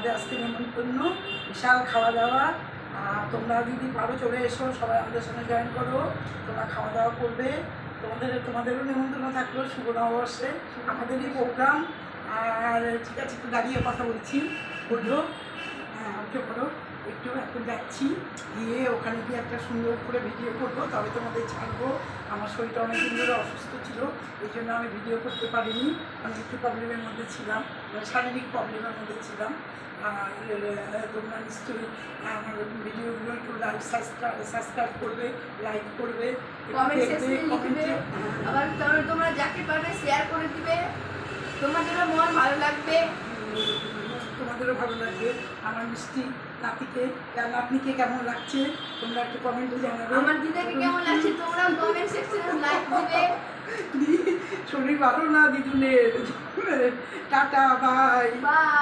আমাদের আজকে নেমন্তন্ন বিশাল খাওয়া দাওয়া। তোমরা যদি পারো চলে এসো, সবাই আমাদের সঙ্গে জয়েন করো, তোমরা খাওয়া দাওয়া করবে। তোমাদেরও নেমন্তন্ন থাকলো শুভ নববর্ষে, আমাদেরই প্রোগ্রাম। আর ঠিক আছে, একটু দাঁড়িয়ে কথা বলছি, বললো হ্যাঁ উঠে পড়ো। একটু এখন যাচ্ছি, গিয়ে ওখানে গিয়ে একটা সুন্দর করে ভিডিও করবো, তবে তোমাদের ছাড়বো। আমার শরীরটা অনেক দিন ধরে অসুস্থ ছিল, এই জন্য আমি ভিডিও করতে পারিনি। আমি একটু প্রবলেমের মধ্যে ছিলাম, শারীরিক প্রবলেমের মধ্যে ছিলাম। আর তোমরা নিশ্চয়ই আমার ভিডিওগুলো একটু সাবস্ক্রাইব করবে, লাইক করবে, আবার তোমরা যাকে পারবে শেয়ার করে দিবে, তোমাদেরও মন ভালো লাগবে, তোমাদেরও ভালো লাগবে। আমার মিষ্টি নাতনিকে কেমন লাগছে তোমরা একটু কমেন্টে জানাবে। আমার দিদাকে কেমন লাগছে তোমরা কমেন্ট সেকশনে লাইক দিবে। শরীর ভালো না দিদুনের। Tata, bye bye.